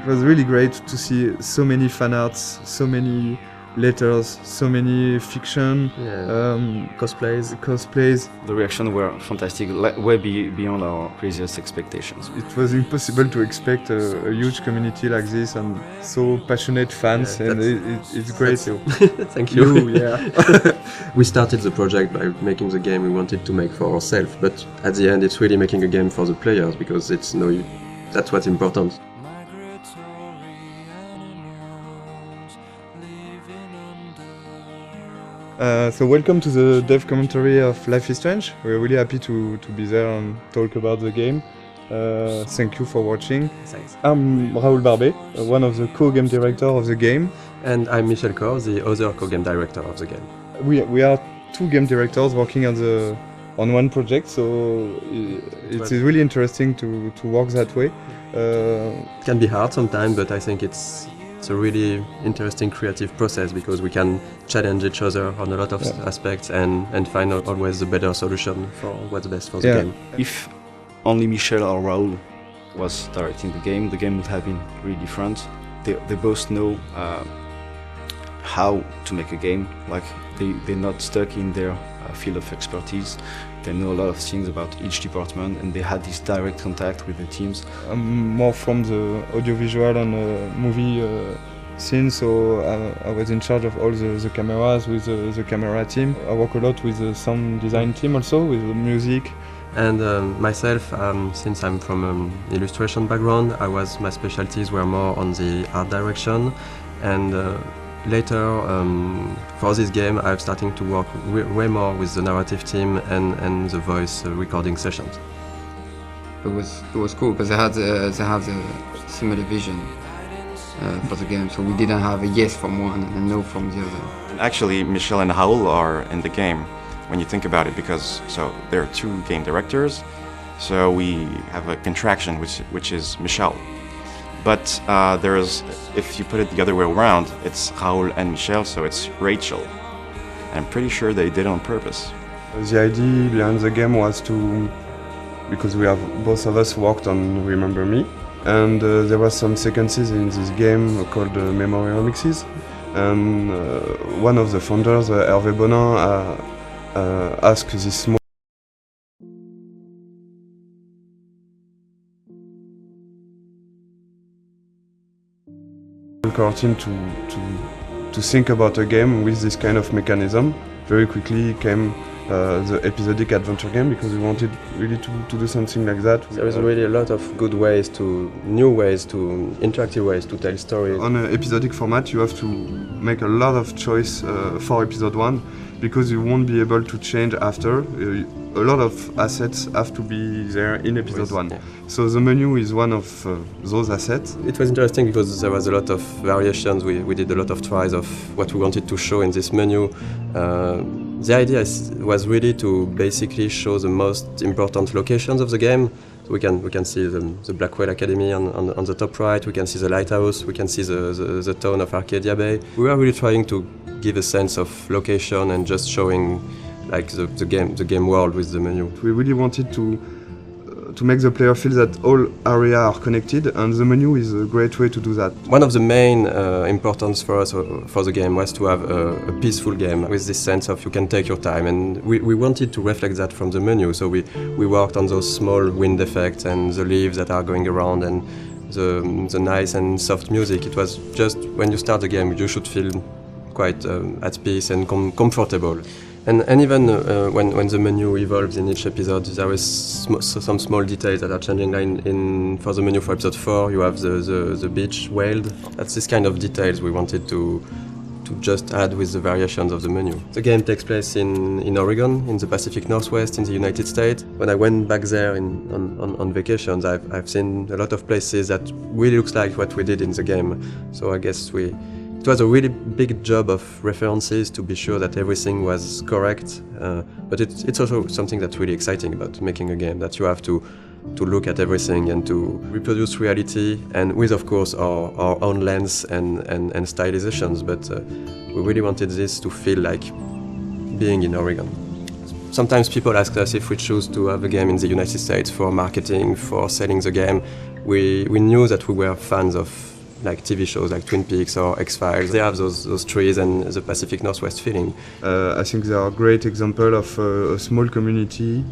was really great to see so many fan arts, so many letters, so many fiction, cosplays. The reactions were fantastic, way beyond our craziest expectations. It was impossible to expect a huge community like this and so passionate fans, and it's great. Thank you. Yeah. We started the project by making the game we wanted to make for ourselves, but at the end it's really making a game for the players, because that's what's important. So welcome to the dev commentary of Life is Strange. We're really happy to be there and talk about the game. Thank you for watching. Thanks. I'm Raoul Barbet, one of the co-game director of the game. And I'm Michel Cor, the other co-game director of the game. We are two game directors working on one project, so it's really interesting to work that way. It can be hard sometimes, but I think it's a really interesting creative process, because we can challenge each other on a lot of aspects and find out always the better solution for what's best for the game. If only Michel or Raoul was directing the game would have been really different. They both know how to make a game. Like they're not stuck in their field of expertise. They know a lot of things about each department, and they had this direct contact with the teams. I'm more from the audiovisual and movie scene, so I was in charge of all the cameras with the camera team. I work a lot with the sound design team also, with the music. And myself, since I'm from an illustration background, my specialties were more on the art direction, and later, for this game, I'm starting to work way more with the narrative team and the voice recording sessions. It was cool because they have a similar vision for the game, so we didn't have a yes from one and a no from the other. Actually, Michel and Raoul are in the game when you think about it, because there are two game directors, so we have a contraction which is Michel. But if you put it the other way around, it's Raoul and Michel, so it's Rachel. And I'm pretty sure they did it on purpose. The idea behind the game was because both of us worked on Remember Me, and there were some sequences in this game called Memory Remixes, and one of the founders, Hervé Bonin, asked this small core team to think about a game with this kind of mechanism. Very quickly came the episodic adventure game, because we wanted really to do something like that. There is really a lot of good new ways, interactive ways to tell stories. On an episodic format, you have to make a lot of choice for episode 1, because you won't be able to change after. A lot of assets have to be there in episode 1. Yeah. So the menu is one of those assets. It was interesting because there was a lot of variations. We did a lot of tries of what we wanted to show in this menu. The idea was really to basically show the most important locations of the game. So we can see the Blackwell Academy on the top right, we can see the lighthouse, we can see the town of Arcadia Bay. We were really trying to give a sense of location and just showing like the game world with the menu. We really wanted to make the player feel that all areas are connected, and the menu is a great way to do that. One of the main importance for us for the game was to have a peaceful game with this sense of you can take your time, and we wanted to reflect that from the menu, so we worked on those small wind effects and the leaves that are going around and the nice and soft music. It was just when you start the game you should feel quite at peace and comfortable. And even when the menu evolves in each episode, there is some small details that are changing. Like for the menu for episode 4, you have the beach whaled. That's this kind of details we wanted to just add with the variations of the menu. The game takes place in Oregon, in the Pacific Northwest, in the United States. When I went back there on vacations, I've seen a lot of places that really looks like what we did in the game. So I guess it was a really big job of references to be sure that everything was correct, but it's also something that's really exciting about making a game, that you have to look at everything and to reproduce reality, and with of course our own lens and stylizations, but we really wanted this to feel like being in Oregon. Sometimes people ask us if we choose to have a game in the United States for marketing, for selling the game. We knew that we were fans of like TV shows like Twin Peaks or X-Files. They have those trees and the Pacific Northwest feeling. I think they are a great example of a small community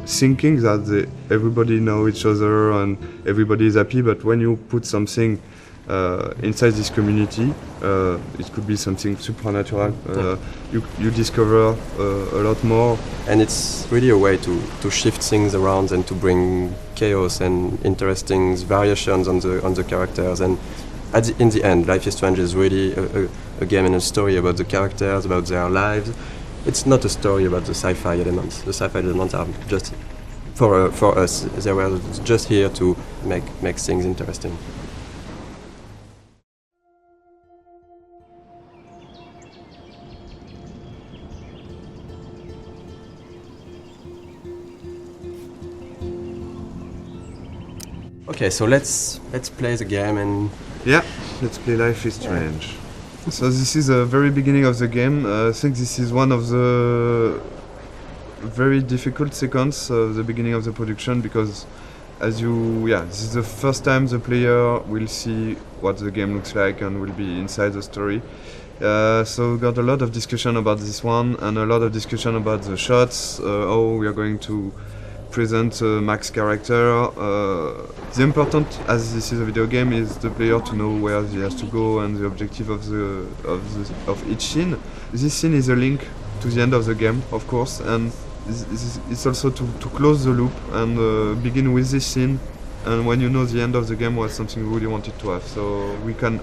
thinking that everybody know each other and everybody is happy, but when you put something inside this community, it could be something supernatural. You discover a lot more. And it's really a way to shift things around and to bring chaos and interesting variations on the characters. And in the end, Life is Strange is really a game and a story about the characters, about their lives. It's not a story about the sci-fi elements. The sci-fi elements are just for us. They were just here to make things interesting. Okay, so let's play the game and Yeah, let's play Life is Strange. So this is the very beginning of the game. I think this is one of the very difficult sequences of the beginning of the production because this is the first time the player will see what the game looks like and will be inside the story. So we got a lot of discussion about this one and a lot of discussion about the shots, how we are going to present Mac's character. The important, as this is a video game, is the player to know where he has to go and the objective of each scene. This scene is a link to the end of the game, of course, and it's also to close the loop and begin with this scene. And when you know the end of the game was something we really wanted to have, so we can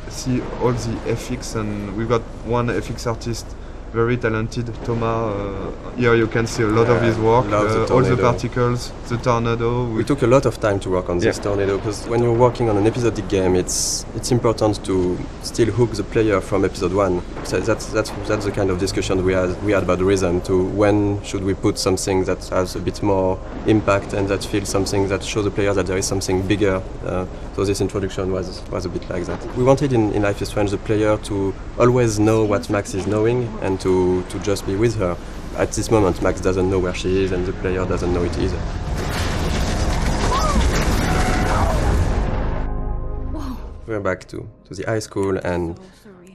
see all the FX, and we've got one FX artist, very talented, Thomas. Here you can see a lot of his work, all the particles, the tornado. We took a lot of time to work on this tornado because when you're working on an episodic game, it's important to still hook the player from episode 1. So that's the kind of discussion we had about the rhythm. To when should we put something that has a bit more impact and that feels something that shows the player that there is something bigger. So this introduction was a bit like that. We wanted in Life is Strange the player to always know what Max is knowing and to just be with her. At this moment, Max doesn't know where she is and the player doesn't know it either. We're back to the high school, and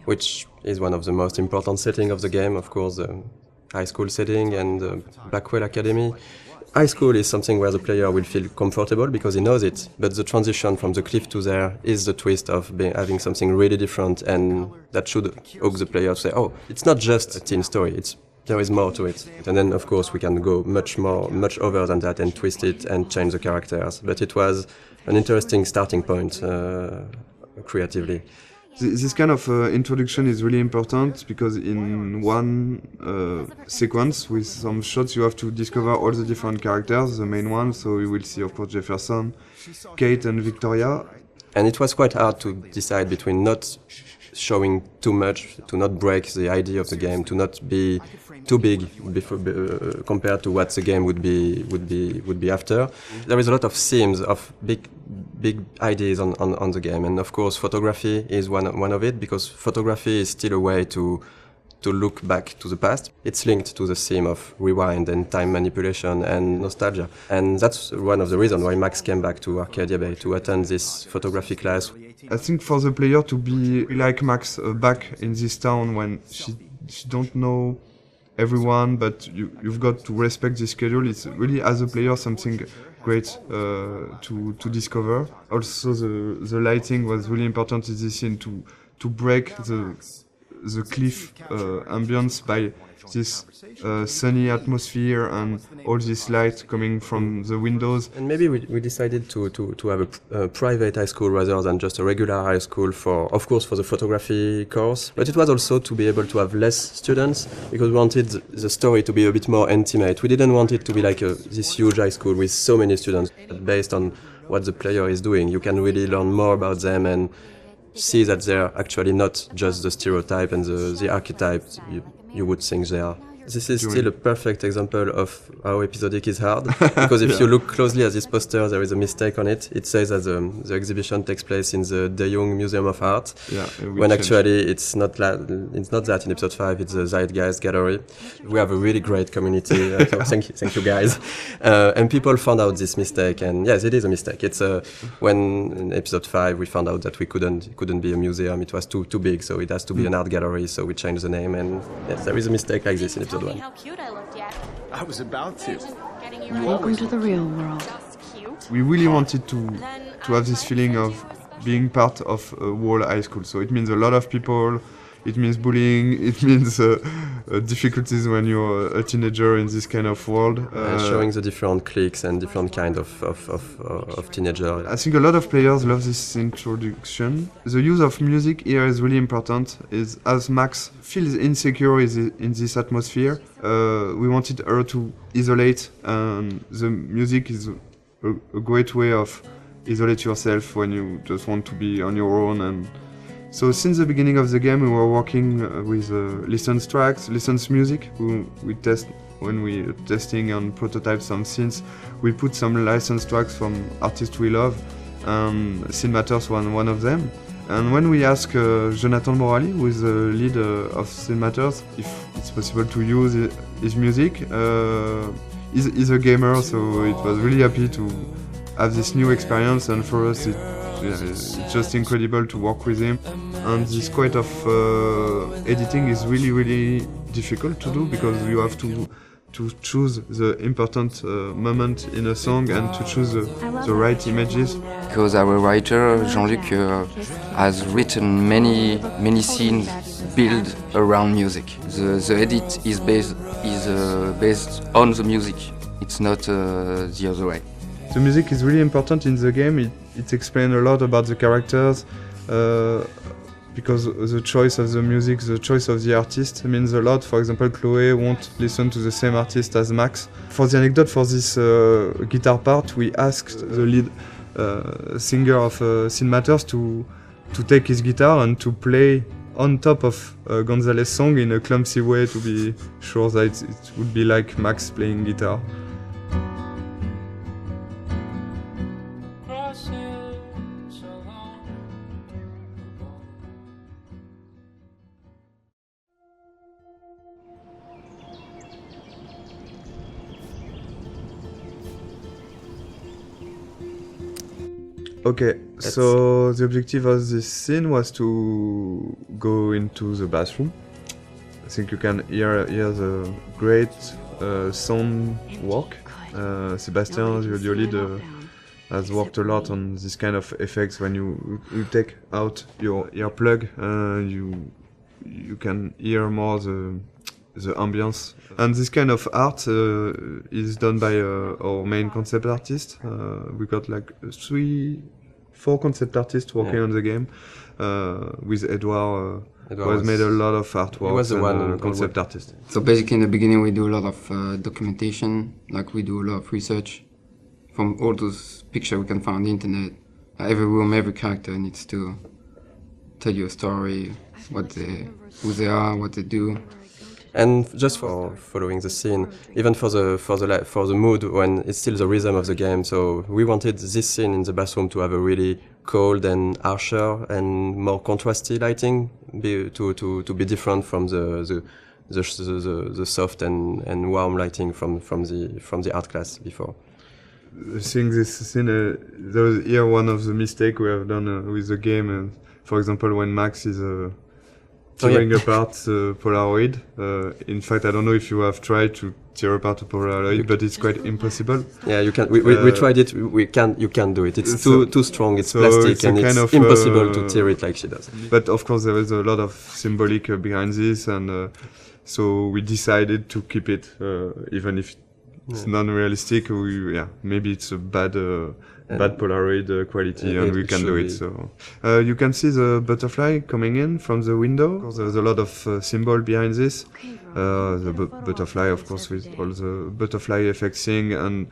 which is one of the most important settings of the game, of course, the high school setting and the Blackwell Academy. High school is something where the player will feel comfortable because he knows it, but the transition from the cliff to there is the twist of having something really different, and that should hook the player to say, oh, it's not just a teen story, there is more to it. And then, of course, we can go much over than that and twist it and change the characters. But it was an interesting starting point creatively. This kind of introduction is really important because in one sequence with some shots you have to discover all the different characters, the main ones, so you will see of course Jefferson, Kate and Victoria. And it was quite hard to decide between not showing too much, to not break the idea of the game, to not be too big compared to what the game would be after. There is a lot of themes of big ideas on the game, and of course photography is one of it, because photography is still a way to look back to the past. It's linked to the theme of rewind and time manipulation and nostalgia, and that's one of the reasons why Max came back to Arcadia Bay to attend this photography class. I think for the player to be like Max back in this town when she don't know everyone, but you've got to respect the schedule. It's really, as a player, something great to discover. Also, the lighting was really important in this scene to break the cliff ambience by this sunny atmosphere and all this light coming from the windows. And maybe we decided to have a private high school rather than just a regular high school for the photography course. But it was also to be able to have less students, because we wanted the story to be a bit more intimate. We didn't want it to be like this huge high school with so many students. But based on what the player is doing, you can really learn more about them and see that they're actually not just the stereotype and the archetype you would think they are. This is during- still a perfect example of how episodic is hard, because if you look closely at this poster, there is a mistake on it. It says that the exhibition takes place in the De Jong Museum of Art, Yeah, we when changed. actually it's not that in episode 5, it's the Zeitgeist Gallery. We have a really great community, so thank you guys. And people found out this mistake, and yes, it is a mistake. It's when in episode 5 we found out that we couldn't be a museum, it was too big, so it has to be an art gallery, so we changed the name, and yes, there is a mistake like this in episode 1. How cute I looked yet. I was about to. Getting you Welcome to the real world. just cute. We really wanted to have this feeling of being part of a whole high school. So it means a lot of people, it means bullying, it means difficulties when you're a teenager in this kind of world. And showing the different cliques and different kind of teenager. I think a lot of players love this introduction. The use of music here is really important. Is as Max feels insecure in this atmosphere, we wanted her to isolate, and the music is a great way of isolate yourself when you just want to be on your own. And so since the beginning of the game, we were working with licensed tracks, licensed music. We test when we are testing and prototype some scenes. We put some licensed tracks from artists we love, and Scene Matters was one of them. And when we asked Jonathan Morali, who is the lead of Scene Matters, if it's possible to use his music, he's a gamer, so it was really happy to have this new experience, and for us it's just incredible to work with him. And this kind of editing is really, really difficult to do, because you have to choose the important moment in a song and to choose the right images. Because our writer Jean-Luc has written many scenes built around music. The edit is based on the music. It's not the other way. The music is really important in the game. It explains a lot about the characters, because the choice of the music, the choice of the artist means a lot. For example, Chloe won't listen to the same artist as Max. For the anecdote, for this guitar part, we asked the lead singer of Scene Matters to take his guitar and to play on top of Gonzalez's song in a clumsy way, to be sure that it would be like Max playing guitar. Okay, so the objective of this scene was to go into the bathroom. I think you can hear the great sound work. Sebastian, the audio lead, has worked a lot on this kind of effects. When you take out your earplug, you can hear more the ambience. And this kind of art is done by our main concept artist. We got like 4 concept artists working on the game, with Edouard, who has made a lot of artwork. He was the and one concept artist. So basically in the beginning we do a lot of documentation, like we do a lot of research. From all those pictures we can find on the internet, every room, every character needs to tell you a story, who they are, what they do. And just for following the scene, even for the mood, when it's still the rhythm of the game. So we wanted this scene in the bathroom to have a really cold and harsher and more contrasty lighting, to be different from the soft and warm lighting from the art class before. Seeing this scene, there was here one of the mistakes we have done with the game. For example, when Max is tearing apart the Polaroid. In fact, I don't know if you have tried to tear apart a Polaroid, but it's quite impossible. Yeah, you can. We tried it. You can't do it. It's too strong. It's plastic, it's and it's impossible to tear it like she does. But of course, there is a lot of symbolic behind this, and so we decided to keep it, even if it's non-realistic. Maybe it's a bad Polaroid quality, and we can do it. So you can see the butterfly coming in from the window. There's a lot of symbol behind this. The butterfly, of course, with all the butterfly effects thing, and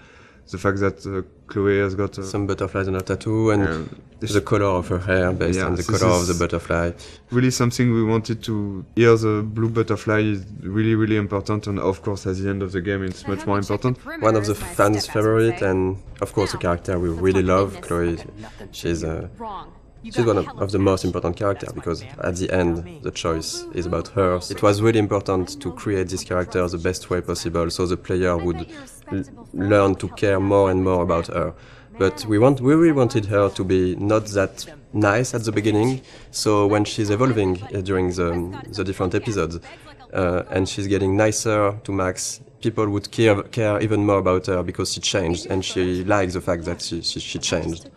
the fact that Chloe has got some butterflies on her tattoo and the color of her hair based on the this color of is the butterfly. really something we wanted to. Here, the blue butterfly is really, really important, and of course, at the end of the game, it's much more important. One of the fans' favorite, and of course a character we really love, Chloe. She's one of the most important characters because at the end the choice is about her. It was really important to create this character the best way possible so the player would learn to care more and more about her. But we really wanted her to be not that nice at the beginning, so when she's evolving during the different episodes and she's getting nicer to Max, people would care even more about her because she changed and she likes the fact that she changed.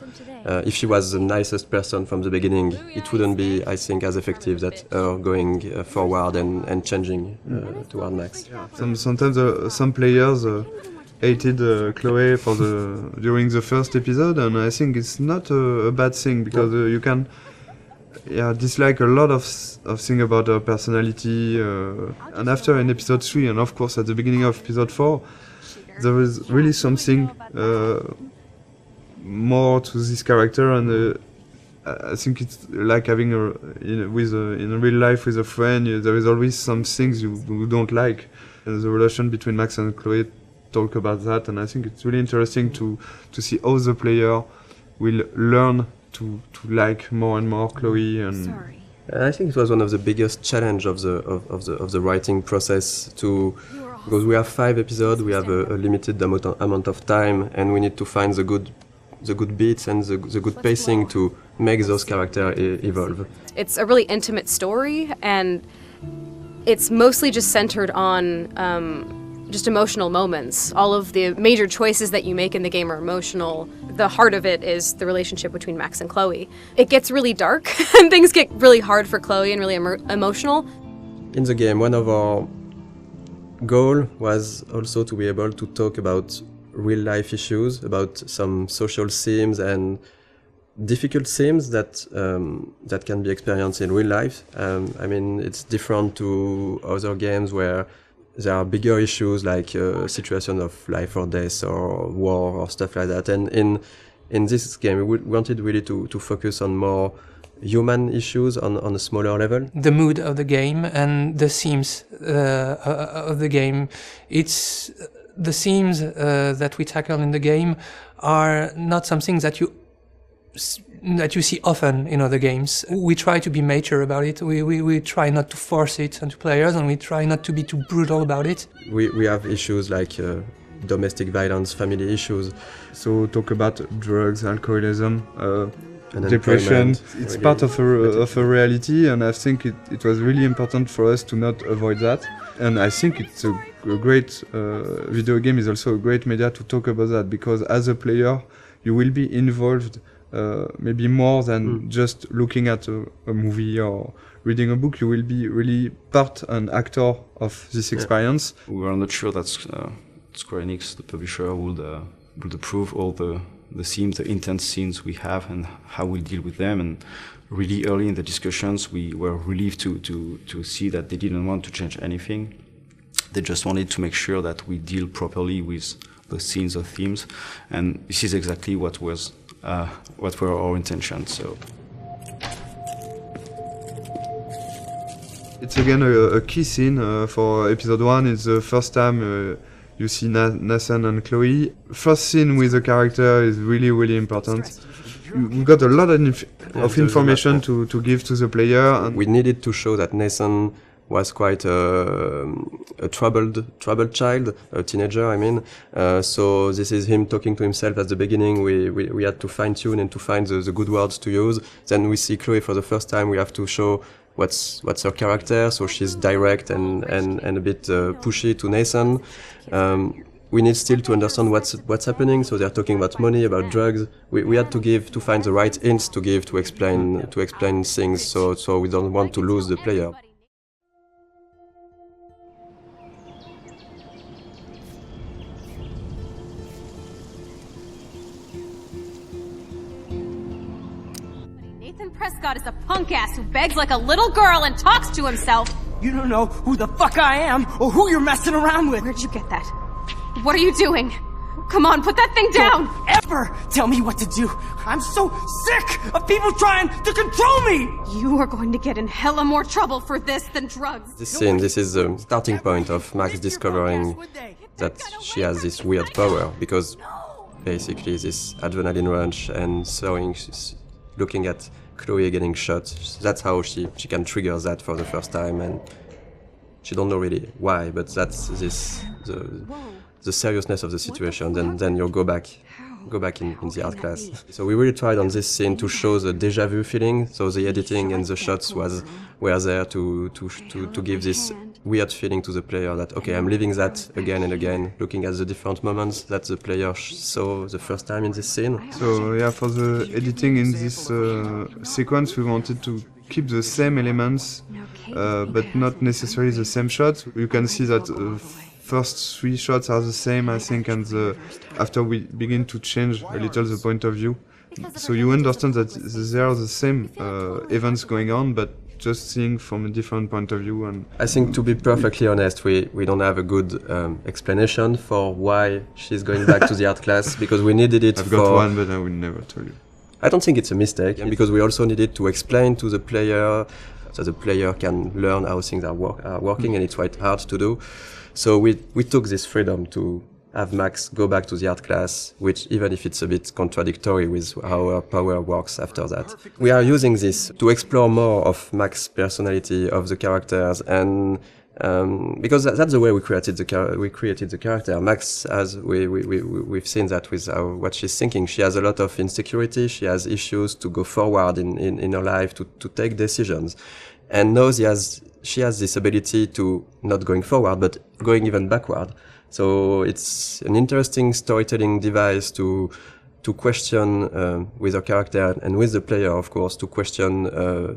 If she was the nicest person from the beginning, it wouldn't be, I think, as effective that her going forward and changing toward Max. Sometimes some players hated Chloe during the first episode, and I think it's not a bad thing because you can dislike a lot of things about her personality. And after in episode 3, and of course at the beginning of episode 4, there is really something more to this character, and I think it's like having in real life with a friend. There is always some things you don't like, and the relation between Max and Chloe talk about that, and I think it's really interesting to see how the player will learn to like more and more Chloe. And I think it was one of the biggest challenge of the writing process because we have 5 episodes, we have a limited amount of time, and we need to find the good beats and the good pacing to make those characters evolve. It's a really intimate story, and it's mostly just centered on just emotional moments. All of the major choices that you make in the game are emotional. The heart of it is the relationship between Max and Chloe. It gets really dark and things get really hard for Chloe and really emotional. In the game, one of our goals was also to be able to talk about real life issues, about some social themes and difficult themes that can be experienced in real life. I mean, it's different to other games where there are bigger issues like situation of life or death or war or stuff like that. And in this game, we wanted really to focus on more human issues on a smaller level. The mood of the game and the themes of the game. It's the themes that we tackle in the game are not something that you see often in other games. We try to be mature about it. We try not to force it onto players, and we try not to be too brutal about it. We have issues like domestic violence, family issues. So talk about drugs, alcoholism, depression. It's part of a reality, and I think it was really important for us to not avoid that. And I think it's a great video game is also a great media to talk about that, because as a player you will be involved maybe more than just looking at a movie or reading a book. You will be really part and actor of this experience. We were not sure that Square Enix, the publisher, would approve all the themes, the intense scenes we have, and how we deal with them. And really early in the discussions, we were relieved to see that they didn't want to change anything. They just wanted to make sure that we deal properly with the scenes or themes, and this is exactly what were our intentions. So it's again a key scene for episode 1. It's the first time you see Nathan and Chloe. First scene with the character is really, really important. We got a lot of information to give to the player. And we needed to show that Nathan was quite a troubled child, a teenager, I mean. So this is him talking to himself at the beginning. We had to fine-tune and to find the good words to use. Then we see Chloe for the first time. We have to show what's her character, so she's direct and a bit pushy to Nathan. We need still to understand what's happening. So they're talking about money, about drugs. We had to find the right hints to give to explain things. So we don't want to lose the player. Nathan Prescott is a punk ass who begs like a little girl and talks to himself. You don't know who the fuck I am or who you're messing around with. Where'd you get that? What are you doing? Come on, put that thing down! Ever tell me what to do. I'm so sick of people trying to control me. You are going to get in hella more trouble for this than drugs. This scene, this is the starting point of Max discovering that she has this weird power, because basically this adrenaline rush and looking at Chloe getting shot, that's how she can trigger that for the first time, and she don't know really why, but that's the seriousness of the situation. Then you go back in the art class. So we really tried on this scene to show the deja vu feeling. So the editing and the shots were there to give this weird feeling to the player that, okay, I'm living that again and again, looking at the different moments that the player saw the first time in this scene. So yeah, for the editing in this sequence, we wanted to keep the same elements, but not necessarily the same shots. You can see that first 3 shots are the same, I think, and after we begin to change a little the point of view. So you understand that there are the same events going on, but just seeing from a different point of view. And I think, to be perfectly honest, we don't have a good explanation for why she's going back to the art class, because we needed it. I've got one, but I will never tell you. I don't think it's a mistake, because we also needed to explain to the player so the player can learn how things are working, and it's quite hard to do. So we took this freedom to have Max go back to the art class, which, even if it's a bit contradictory with how her power works after that. We are using this to explore more of Max's personality, of the characters, and because that's the way we created the character. Max, as we've seen that with what she's thinking. She has a lot of insecurity. She has issues to go forward in her life, to take decisions, and now she has this ability to not going forward, but going even backward. So it's an interesting storytelling device to question with her character and with the player, of course, to question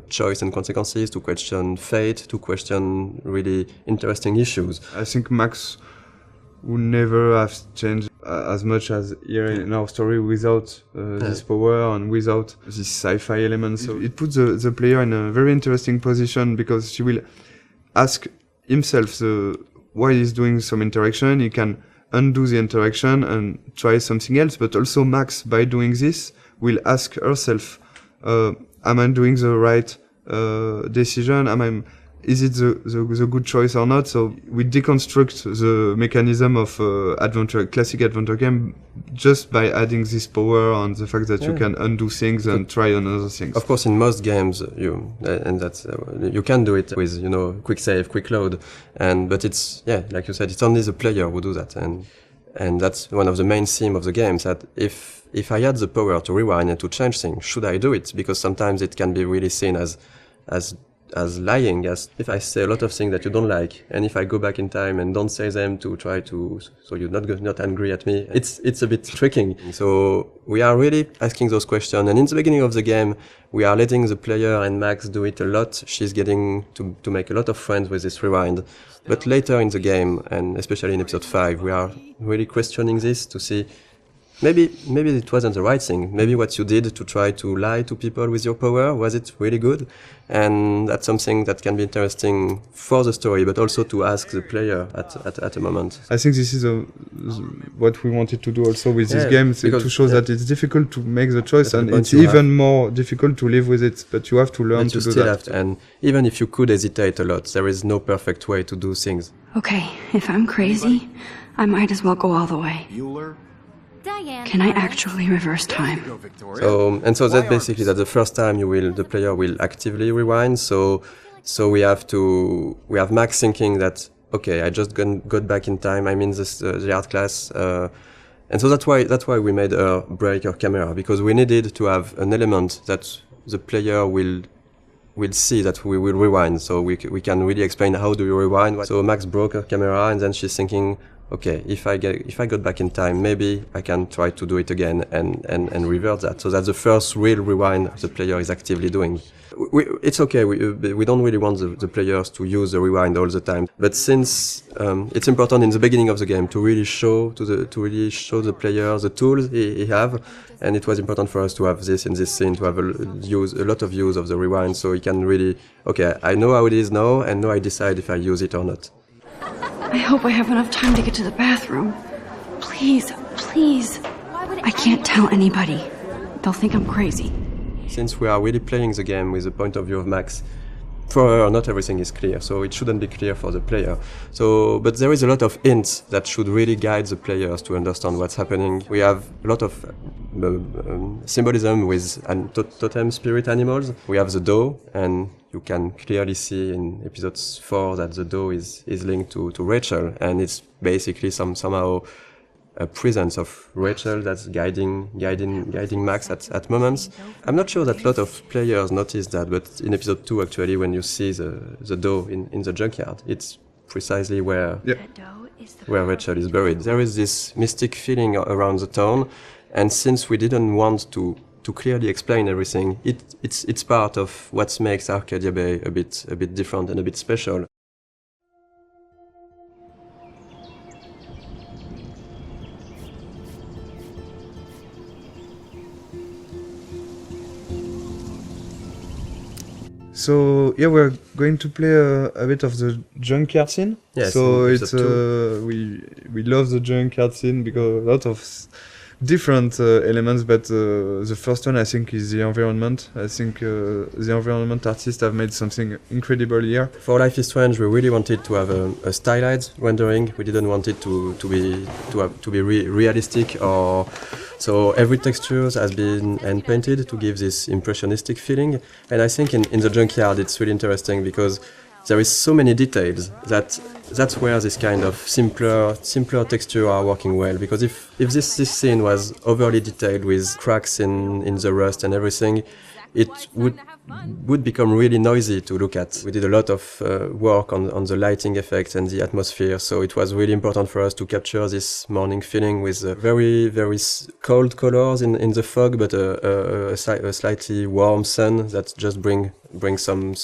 choice and consequences, to question fate, to question really interesting issues. I think Max would never have changed as much as here in our story without this power and without this sci-fi element. So it puts the player in a very interesting position, because she will ask himself why he's doing some interaction. He can undo the interaction and try something else, but also Max, by doing this, will ask herself, am I doing the right decision? Is it the good choice or not? So we deconstruct the mechanism of classic adventure game, just by adding this power and the fact that you can undo things and try another things. Of course, in most games, you can do it with quick save, quick load, but it's like you said, it's only the player who do that, and that's one of the main themes of the games. That if I had the power to rewind and to change things, should I do it? Because sometimes it can be really seen as lying, as if I say a lot of things that you don't like, and if I go back in time and don't say them to try to, so you're not angry at me, it's a bit tricking. So we are really asking those questions, and in the beginning of the game, we are letting the player and Max do it a lot. She's getting to make a lot of friends with this rewind. But later in the game, and especially in episode 5, we are really questioning this to see maybe it wasn't the right thing. Maybe what you did to try to lie to people with your power, was it really good? And that's something that can be interesting for the story, but also to ask the player at a moment. I think this is what we wanted to do also with this game, to show that it's difficult to make the choice, and it's even more difficult to live with it, but you have to learn to do that. And even if you could hesitate a lot, there is no perfect way to do things. Okay, if I'm crazy, I might as well go all the way. Can I actually reverse time? So that's basically that the first time the player will actively rewind. So we have Max thinking that, okay, I just got back in time. I'm in the art class, and so that's why we made her break her camera, because we needed to have an element that the player will see that we will rewind. So we can really explain how do you rewind. So Max broke her camera, and then she's thinking, okay, if I got back in time, maybe I can try to do it again and revert that. So that's the first real rewind the player is actively doing. It's okay. We don't really want the players to use the rewind all the time. But since it's important in the beginning of the game to really show the player the tools he have, and it was important for us to have this in this scene, to have a lot of use of the rewind, so he can really, okay, I know how it is now, and now I decide if I use it or not. I hope I have enough time to get to the bathroom. Please, please. I can't tell anybody. They'll think I'm crazy. Since we are really playing the game with the point of view of Max, for her, not everything is clear, so it shouldn't be clear for the player. But there is a lot of hints that should really guide the players to understand what's happening. We have a lot of symbolism with totem spirit animals. We have the doe, and you can clearly see in episode 4 that the doe is linked to Rachel, and it's basically somehow a presence of Rachel that's guiding Max at moments. I'm not sure that a lot of players notice that, but in episode 2 actually, when you see the doe in the junkyard, it's precisely where Rachel is buried. There is this mystic feeling around the town, and since we didn't want to clearly explain everything, it's part of what makes Arcadia Bay a bit different and a bit special. So yeah, we're going to play a bit of the junkyard scene. Yes, so it's we love the junkyard scene because a lot of different elements, but the first one I think is the environment. I think the environment artists have made something incredible here. For Life is Strange, we really wanted to have a stylized rendering. We didn't want it to be realistic, or so every texture has been hand painted to give this impressionistic feeling. And I think in the junkyard it's really interesting because there is so many details that's where this kind of simpler texture are working well. Because if this scene was overly detailed with cracks in the rust and everything, it would become really noisy to look at. We did a lot of work on the lighting effects and the atmosphere, so it was really important for us to capture this morning feeling with very, very cold colors in the fog, but a slightly warm sun that just bring some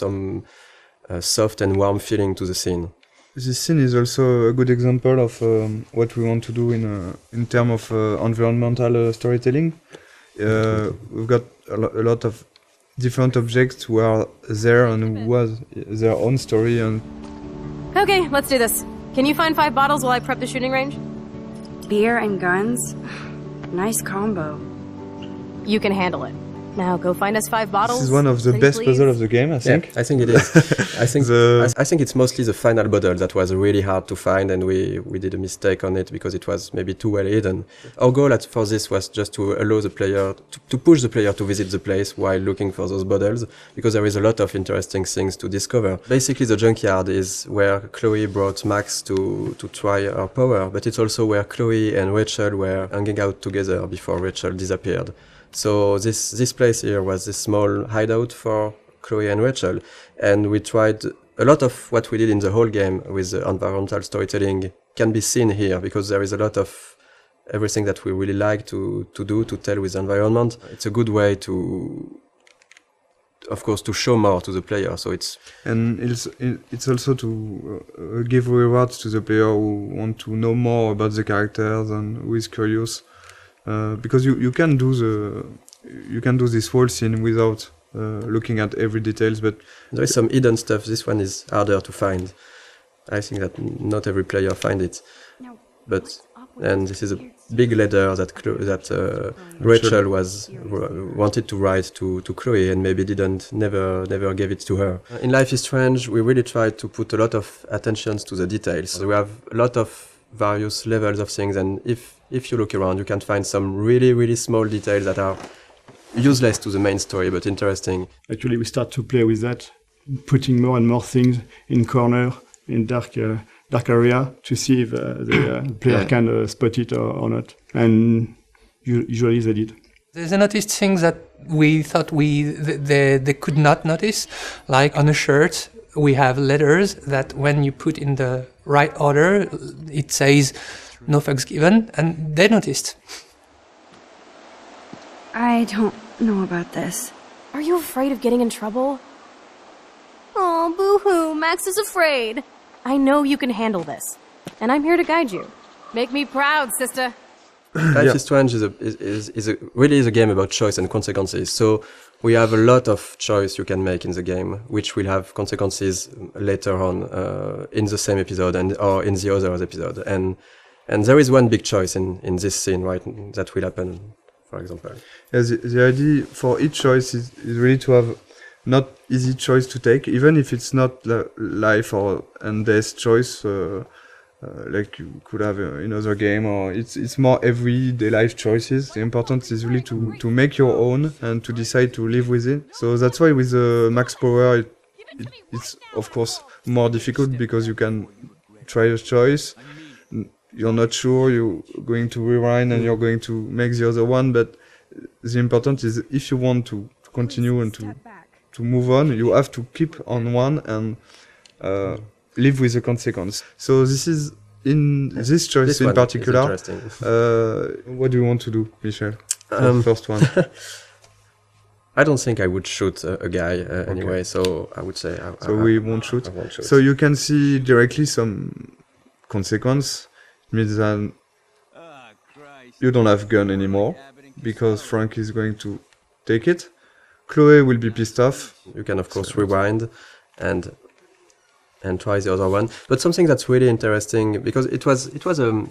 soft and warm feeling to the scene. This scene is also a good example of what we want to do in terms of environmental storytelling. We've got a lot of different objects who are there and who has their own story. And Okay, let's do this. Can you find 5 bottles while I prep the shooting range? Beer and guns? Nice combo. You can handle it. Now go find us 5 bottles. This is one of the best puzzles of the game, I think. Yeah, I think it is. I think it's mostly the final bottle that was really hard to find, and we did a mistake on it because it was maybe too well hidden. Our goal for this was just to allow the player, to push the player to visit the place while looking for those bottles, because there is a lot of interesting things to discover. Basically, the junkyard is where Chloe brought Max to try her power, but it's also where Chloe and Rachel were hanging out together before Rachel disappeared. So this place here was this small hideout for Chloe and Rachel, and we tried a lot of what we did in the whole game with the environmental storytelling can be seen here, because there is a lot of everything that we really like to tell with the environment. It's a good way to, of course, to show more to the player. So it's also to give rewards to the player who want to know more about the characters and who is curious. Because you can do this whole scene without looking at every details, but there is some hidden stuff. This one is harder to find. I think that not every player find it. And this is a big letter that Rachel wanted to write to Chloe and maybe never gave it to her. In Life is Strange, we really tried to put a lot of attention to the details. So we have a lot of various levels of things, and if you look around, you can find some really, really small details that are useless to the main story, but interesting. Actually, we start to play with that, putting more and more things in corner, in dark area, to see if the player can spot it or not. And usually they did. There's a noticed things that we thought they could not notice, like on a shirt. We have letters that when you put in the right order, it says no fucks given, and they noticed. I don't know about this. Are you afraid of getting in trouble? Oh, boo-hoo, Max is afraid. I know you can handle this, and I'm here to guide you. Make me proud, sister. Life is Strange really is a game about choice and consequences. So we have a lot of choice you can make in the game, which will have consequences later on in the same episode or in the other episode. And And there is one big choice in this scene, right? That will happen, for example. Yeah, the idea for each choice is really to have not easy choice to take, even if it's not life or and death choice, like you could have in other game, or it's more everyday life choices. The important is really to make your own and to decide to live with it. So that's why with max power, it's of course more difficult because you can try a choice. You're not sure, you're going to rewind and you're going to make the other one, but the important is if you want to continue and to move on, you have to keep on one and live with the consequence. So this is in this choice in particular. What do you want to do, Michel? The first one. I don't think I would shoot a guy anyway, so I would say. We won't shoot. I won't shoot. So you can see directly some consequence. It means that you don't have gun anymore because Frank is going to take it. Chloe will be pissed off. You can of course rewind and try the other one. But something that's really interesting, because it was a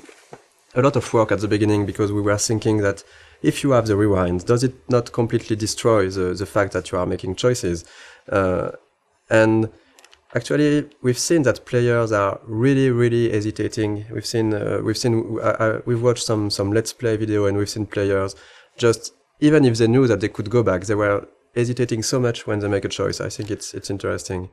lot of work at the beginning, because we were thinking that if you have the rewind, does it not completely destroy the fact that you are making choices? And actually, we've seen that players are really hesitating. We've watched some Let's Play video, and we've seen players just, even if they knew that they could go back, they were hesitating so much when they make a choice. I think it's interesting.